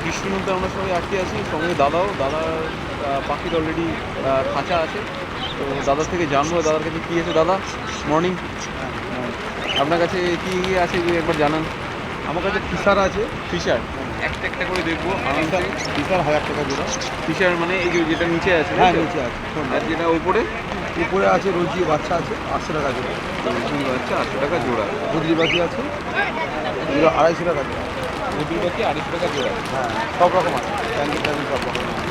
বৃষ্টির মধ্যে আমরা সবাই আটকে আছি, সঙ্গে দাদার পাখির অলরেডি খাঁচা আছে। তো দাদার থেকে জানবো দাদার কাছে কী আছে। দাদা মর্নিং, আপনার কাছে কী আছে একবার জানান। আমার কাছে ফিশার আছে। ফিশার একটা একটা করে দেখবো আরামসে। ফিশার 1000 টাকা জোড়া। ফিশার মানে এই যেটা নিচে আছে? হ্যাঁ নিচে আছে। আর যেটা উপরে উপরে আছে রোজি বাচ্চা আছে 800 টাকা জোড়া। রোজি বাচ্চা 800 টাকা জোড়া। বদ্রি পাখি আছে এগুলো 250 টাকা জোড়া। বদ্রি পাখি 250 টাকা জোড়া। হ্যাঁ সব রকম আছে, ক্যান্ডি ট্যান্ডি সব রকম আছে।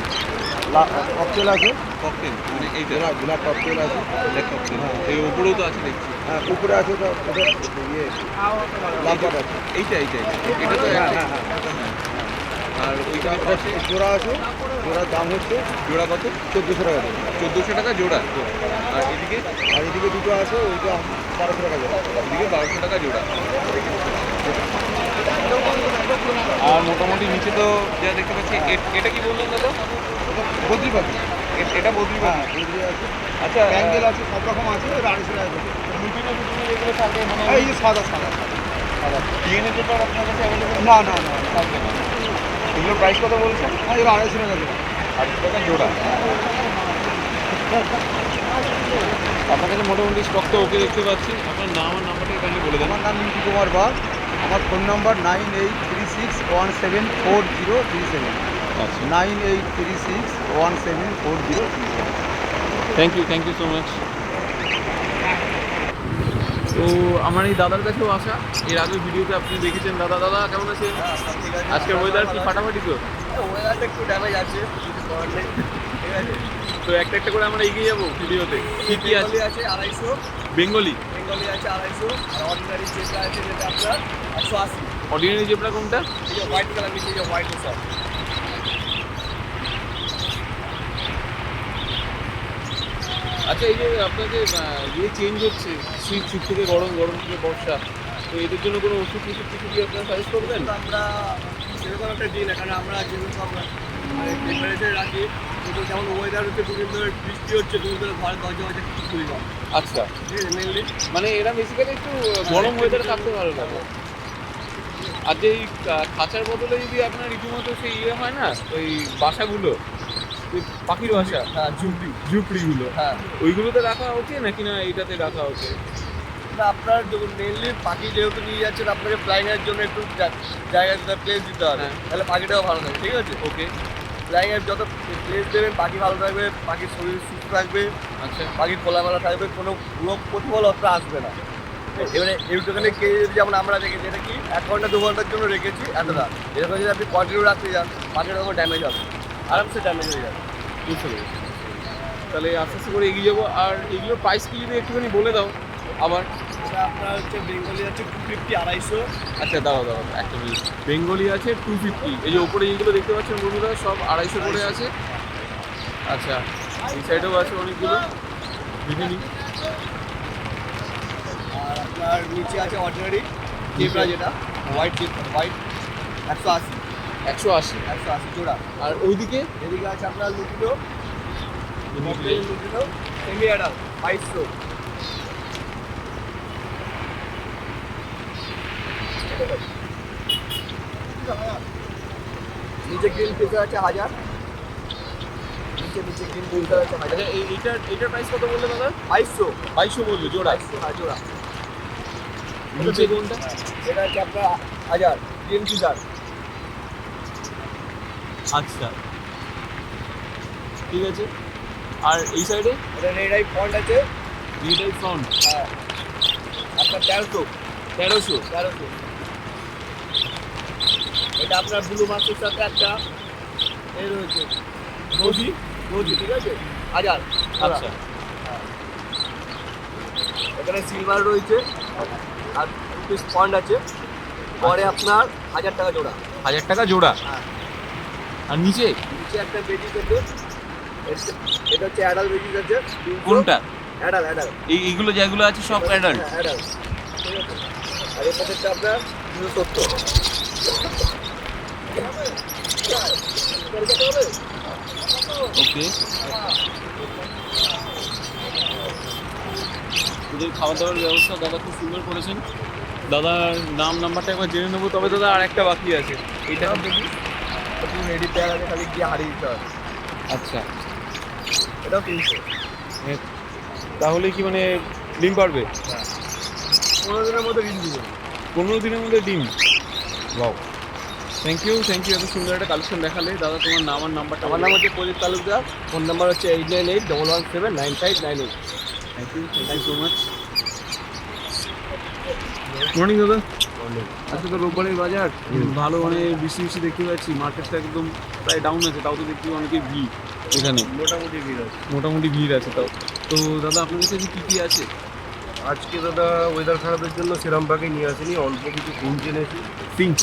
ককটেল আছে। ককটেল মানে এইটা গোলাপ ককটেল আছে। Black cocktail. এই উপরেও তো আছে দেখছি। হ্যাঁ উপরে আছে তো ওটা ইয়ে লাভবাট আছে। এইটা এটা তো হ্যাঁ একটা। হ্যাঁ হ্যাঁ। আর ওইটা জোড়া আছে, জোড়ার দাম হচ্ছে জোড়া কত? 1400 টাকা জোড়া। 1400 টাকা জোড়া। আর এদিকে দুটো আছে, ওইটা 1200 টাকা জোড়া। এদিকে 1200 টাকা জোড়া। আর মোটামুটি নিচে তো যা দেখতে পাচ্ছি, এটা কি বললেন দাদা? বদ্রি পাখি। এটা বদ্রি পাখি। হ্যাঁ বদ্রি আছে। আচ্ছা, প্যাঙ্গেল আছে, সব রকম আছে। 250 টাকা জোড়া। লুটিনো এগুলো থাকে মানে এই যে সাদা সাদা সাদা। ডিএনএ পেপার আপনার কাছে অ্যাভেলেবল? না না না থাকবে না। এগুলোর প্রাইস কত বলছেন? হ্যাঁ এগুলো 250 টাকা জোড়া। 250 টাকা জোড়া। আপনার কাছে মোটামুটি স্টক তো ওকে দেখতে পাচ্ছি। আপনার নাম আর নাম্বারটা কাইন্ডলি বলে দেন। আমার নাম মিন্টু কুমার বাগ। আমার ফোন নাম্বার 9836174037। আচ্ছা, 9836174037। Thank you so much. তো আমার এই দাদার কাছেও আসা, এর আগের ভিডিওতে আপনি দেখেছেন। দাদা কেমন আছেন? আজকের ওয়েদার কি ফাটাফাটি? তো ওয়েদারটা একটু ড্যামেজ আছে, ঠিক আছে। তো একটা করে আমরা এগিয়ে যাবো ভিডিওতে। কি আছে? 250। বেঙ্গলি আছে 250। আর অর্ডিনারি যেটা আছে যেটা আপনার 180। অর্ডিনারি জেব্রা কোনটা? এই যে হোয়াইট কালার নিচে যে হোয়াইট সব। আচ্ছা, এই যে আপনাদের ইয়ে চেঞ্জ হচ্ছে, শীত থেকে গরম থেকে বর্ষা, তো এদের জন্য কোনো ওষুধ কিছু কি আপনারা সাজেস্ট করবেন? আমরা সেরকম একটা দিন, এখানে আমরা যেরকম আমরা মানে টেম্পারেচার রাখি, কিন্তু যেমন ওয়েদার হচ্ছে দুদিন ধরে বৃষ্টি হচ্ছে, দুদিন ধরে ঘরে দরজা হচ্ছে কিছু খুলি না। আচ্ছা, ঠিক আছে, মেনলি মানে এরা বেসিক্যালি একটু গরম ওয়েদারে থাকতে ভালো লাগে। আর যে এই খাঁচার বদলে যদি আপনার রীতিমতো সেই ইয়ে হয় না, ওই বাসাগুলো, ওই পাখির বাসা, হ্যাঁ ঝুপড়িগুলো, হ্যাঁ। ওইগুলোতে রাখা ওকে নাকি না এইটাতে রাখা ওকে? না আপনার যখন মেনলি পাখি যেহেতু নিয়ে যাচ্ছেন, আপনাকে ফ্লাইংয়ের জন্য একটু জায়গা প্লেস দিতে হবে, তাহলে পাখিটাও ভালো থাকে। ঠিক আছে, ওকে। ফ্লাইংয়ের যত প্লেস দেবেন পাখি ভালো থাকবে, পাখির শরীর সুস্থ থাকবে। আচ্ছা, পাখি খোলামেলা থাকবে, কোনো রোগ প্রতিফল অত আসবে না। এবারে এইটুখানে কে যদি যেমন আমরা রেখেছি, এটা কি 1 ঘন্টা 2 ঘন্টার জন্য রেখেছি এতটা, এরকম যদি আপনি কন্টিনিউ রাখতে যান, পাখিটা তখন ড্যামেজ হবে, আরামসে ড্যামেজ হয়ে যাবে। বুঝতে পেরেছি। তাহলে আস্তে আস্তে করে এগিয়ে যাবো। আর এগুলোর প্রাইস কি যদি একটুখানি বলে দাও আবার। এটা আপনার হচ্ছে বেঙ্গলি আছে 250, 250। আচ্ছা, দাঁড়াও একটা মিনিট। বেঙ্গলি আছে 250। এই যে ওপরে এইগুলো দেখতে পাচ্ছেন বন্ধুরা, সব 250 করে আছে। আচ্ছা, এই সাইডেও আছে অনেকগুলো, দেখে নিই। আর আপনার নিচে আছে অর্ডিনারি জেব্রা, যেটা হোয়াইট 180। 180 জোড়া। আর ওইদিকে এদিকে আছে আপনার লুটিনো সেমি অ্যাডাল 2200। নিচে গ্রিন ফিচার আছে 1000। নিচে গ্রিন ফিচার আছে 1000। আচ্ছা, এইটার প্রাইস কত বললে দাদা? 2200 বললো জোড়া? 2200 জোড়া। নিচে কোনটা? এটা হচ্ছে আপনার 1000 গ্রিন ফিচার। আচ্ছা, ঠিক আছে। আর এই সাইডে এটা রেড আই ফন্ট আছে। রেড আই ফ্রন্ট, হ্যাঁ আপনার 1300। এটা আপনার ব্লু মাস্কের সাথে একটা এই রয়েছে রোজি, ঠিক আছে 1000। আচ্ছা, এখানে সিলভার রয়েছে আর 2 পিস ফন্ট আছে, পরে আপনার 1000 টাকা জোড়া। 1000 টাকা জোড়া। হ্যাঁ। আর নিচে একটা বেজিস আছে, এটা হচ্ছে অ্যাডাল বেজিস আছে। কোনটা? অ্যাডাল এইগুলো যেগুলো আছে সব অ্যাডাল্ট? অ্যাডাল, ঠিক আছে। আর এর পাশেরটা আপনার 270। ওকে। ওদের খাওয়া দাওয়ার ব্যবস্থা দাদা খুব সুন্দর করেছেন। দাদার নাম্বারটা একবার জেনে নেবো। তবে দাদা আর একটা বাকি আছে, এইটা পুরো রেডি প্যাক আছে, খালি গিয়ে হারিয়ে দিতে হবে। আচ্ছা, এটাও 300। তাহলে কি মানে ডিম পারবে? হ্যাঁ, 15 দিনের মধ্যে ডিম দিবে। 15 দিনের মধ্যে ডিম? বাও, থ্যাংক ইউ এত সুন্দর একটা কালেকশন দেখালে। দাদা তোমার নাম আর নাম্বারটা? আমার নাম হচ্ছে প্রদীপ তালুকদার, ফোন নাম্বার হচ্ছে 8981179598। Thank you so much. Morning দাদা। আজকে তো রোববারের বাজার, ভালো মানে বৃষ্টি দেখতে পাচ্ছি, মার্কেটটা একদম প্রায় ডাউন আছে, তাও তো দেখছি অনেকের ভিড় এখানে। মোটামুটি ভিড় আছে তাও। তো দাদা আপনার কাছে কি কি আছে? আজকে দাদা ওয়েদার খারাপের জন্য সেরাম পাখি নিয়ে আসেনি, অল্প কিছু ফিঞ্চ এনেছি। ফিঞ্চ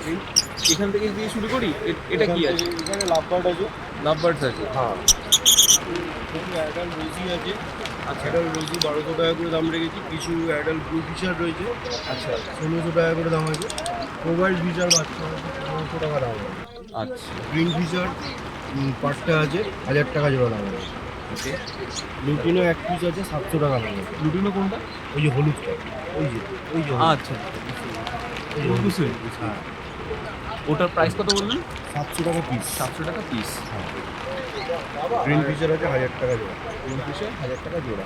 ফিঞ্চ এখান থেকে দিয়ে শুরু করি। এটা কি আছে? এখানে লাভবার্ড আছে। লাভবার্ডস আছে? হ্যাঁ, অ্যাডাল রোজি আছে। আচ্ছা, অ্যাডাল রোজি 1200 টাকা করে দাম রেখেছি। কিছু অ্যাডাল ব্লু ফিশার রয়েছে। আচ্ছা 1600 টাকা করে দাম আছে। মোবাইল ফিশার বাচ্চা আছে, 1500 টাকা দাম আছে। আচ্ছা, গ্রিন ফিশার পাঁচটা আছে, 1000 টাকা জোড়া দাম আছে। ওকে। লুটিনো এক পিস আছে, 700 টাকা দাম আছে। লুটিনো কোনটা? ওই যে হলুদটা, ওই যে আচ্ছা, ওই যে বুঝতে হ্যাঁ, ওটার প্রাইস কত বললেন? 700 টাকা পিস। 700 টাকা পিস। গ্রিন ফিশার আছে 1000 টাকা জোড়া। গ্রিন ফিশে 1000 টাকা জোড়া।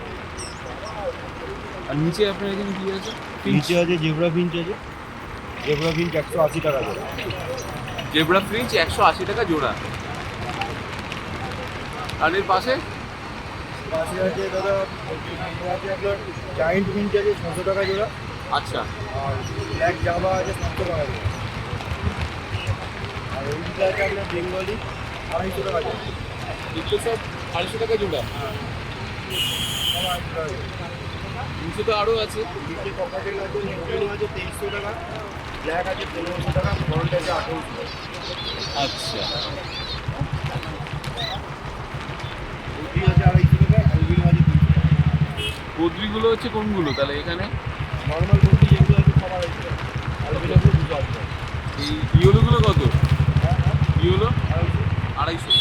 আর নিচে আপনার এখানে কি আছে? নিচে আছে জেব্রা ফিঞ্চ আছে। জেব্রা ফিঞ্চ 180 টাকা জোড়া। জেব্রা ফ্রিঞ্চ 180 টাকা জোড়া। আর এর পাশে? পাশে আছে দাদা, আছে আপনার জায়েন্ট ফিঞ্চ আছে 600 টাকা জোড়া। আচ্ছা, আর ব্ল্যাক জাভা আছে 700 টাকা জোড়া। আর ওইদিকে আছে আপনার বেঙ্গলি 250 টাকা জোড়া। এগুলো সব 250 টাকা জোড়া। সব 250 টাকা জোড়া। নিচে তো আরও আছে। নিচে ককাটেল আছে, লুটিনো আছে 2300 টাকা, ব্ল্যাক আছে 1500 টাকা, ফ্রন্ট আছে 1800 টাকা। আচ্ছা, উঠি আছে 250 টাকা, অ্যালবিনো আছে 300 টাকা। বদ্রিগুলো হচ্ছে কোনগুলো তাহলে এখানে? নর্মাল বডি যেগুলো আছে সব 250 টাকা, অ্যালবিনোগুলো 280 টাকা। এই ইয়েলোগুলো কত? ইয়েলো 250। 250।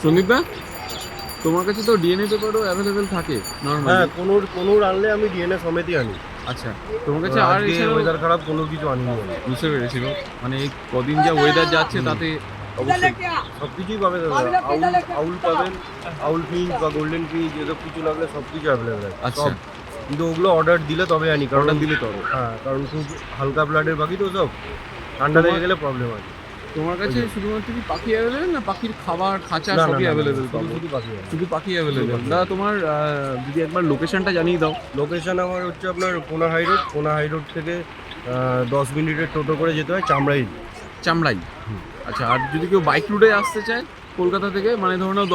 সন্দীপ দা, তোমার কাছে তো ডিএনএ পেপারও অ্যাভেলেবেল থাকে নরমালি? হ্যাঁ, কোনোর আনলে আমি ডিএনএ সমেতই আনি। আচ্ছা, তোমার কাছে আর আজকে এছাড়াও? ওয়েদার খারাপ, কোনো কিছু আনিনি আমি। বুঝতে পেরেছিল, মানে এই কদিন যা ওয়েদার যাচ্ছে তাতে অবশ্যই সব কিছুই পাবে দাদা। আউল পাবেন, আউল ফিঞ্চ বা গোল্ডেন ফিঞ্চ এসব কিছু লাগলে সব কিছু অ্যাভেলেবেল আছে। আচ্ছা। সব, কিন্তু ওগুলো অর্ডার দিলে তবে আনি, কারণ অর্ডার দিলে তবে? হ্যাঁ, কারণ খুব হালকা ব্লাডের পাখি তো সব, ঠান্ডা লেগে গেলে প্রবলেম আছে। তোমার কাছে শুধুমাত্র কি পাখি অ্যাভেলেবেল, না পাখির খাবার খাঁচা না, সবই না, অ্যাভেলেবেল? শুধু পাখি আছে। শুধু পাখি অ্যাভেলেবেল। পাখি। দাদা তোমার যদি একবার লোকেশনটা জানিয়ে দাও। লোকেশন আমার হচ্ছে আপনার কোনা হাই রোড থেকে 10 মিনিটের টোটো করে যেতে হয় চামড়াই। চামড়াই? হুম। আচ্ছা, আর যদি কেউ বাইক রুটে আসতে চায় কলকাতা থেকে, মানে ধরো নাও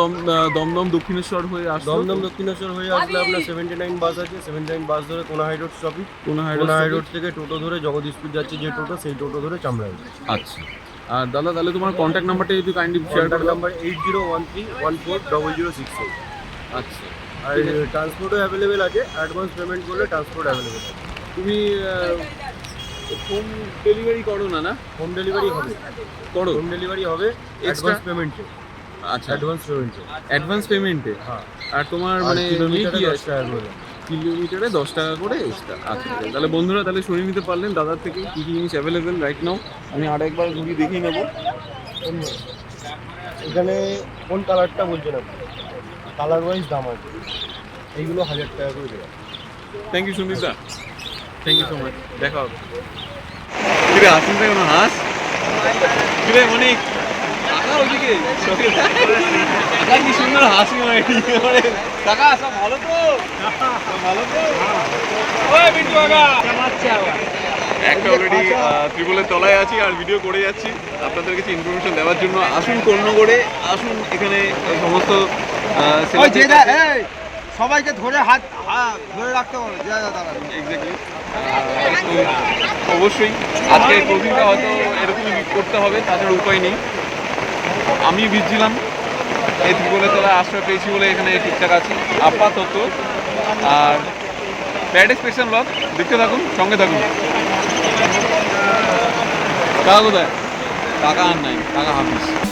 দমদম দক্ষিণেশ্বর হয়ে আসতো? দমদম দক্ষিণেশ্বর হয়ে আসলে আপনার 79 বাস আছে, 79 বাস ধরে কোনা হাই রোড স্টপেজ। কোনা হাই কোনা হাই রোড থেকে টোটো ধরে জগদীশপুর যাচ্ছে যে টোটো, সেই টোটো ধরে চামড়াই। আচ্ছা, আর দাদা তাহলে তোমার কন্ট্যাক্ট নাম্বারটা যদি কাইন্ডলি শেয়ার করে কন্ট্যাক্ট দাও। নাম্বার 8013140068। আচ্ছা, আর ট্রান্সপোর্টও অ্যাভেলেবেল আছে, অ্যাডভান্স পেমেন্ট করলে ট্রান্সপোর্ট অ্যাভেলেবেল আছে। তুমি হোম ডেলিভারি করো না? না, হোম ডেলিভারি হবে, করো? হোম ডেলিভারি হবে অ্যাডভান্স পেমেন্টে। আচ্ছা, অ্যাডভান্স পেমেন্টে। হ্যাঁ। আর তোমার আর মানে কিলোমিটারে কি 10 আছে? টাকা করে। কিলোমিটারে 10 টাকা করে এক্সট্রা। আচ্ছা, তাহলে বন্ধুরা তাহলে শুনে নিতে পারলেন দাদার থেকে কী কী জিনিস অ্যাভেলেবেল রাইট নাও। আমি আর একবার ঘুরিয়ে দেখিয়ে নেবো। এখানে কোন কালারটা বলছেন আপনি? কালার ওয়াইজ দাম আছে, এইগুলো 1000 টাকা করে দেওয়া। থ্যাংক ইউ সন্দীপ দা, থ্যাংক ইউ সো মাচ, দেখা হবে। কিরে হাসিন ভাই, কোনো হাস? কিরে মনিক, কাকা ওইদিকে কাকা, কি সুন্দর হাসি মাইটি। কাকা সব ভালো তো? সব ভালো তো? ওই বিট্টু কাকা, একটা অলরেডি ত্রিপলের তলায় আছি আর ভিডিও করে যাচ্ছি আপনাদের কাছে ইনফরমেশন দেওয়ার জন্য। আসুন কোন্নগরে, আসুন, এখানে সমস্ত সবাইকে ধরে হাত ধরে রাখতে বলো। এক্স্যাক্টলি। অবশ্যই আজকে ক্লোজিংটা হয়তো এরকমই করতে হবে, তাছাড়া উপায় নেই। আমি ভিজছিলাম, এই ত্রিপলের তলায় আশ্রয় পেয়েছি বলে এখানে ঠিকঠাক আছি আপাতত। আর ব্যাড স্পেশাল ব্লগ দেখতে থাকুন, সঙ্গে থাকুন। কাকা কোথায়? কাকা আর নাই, কাকা হাফিস।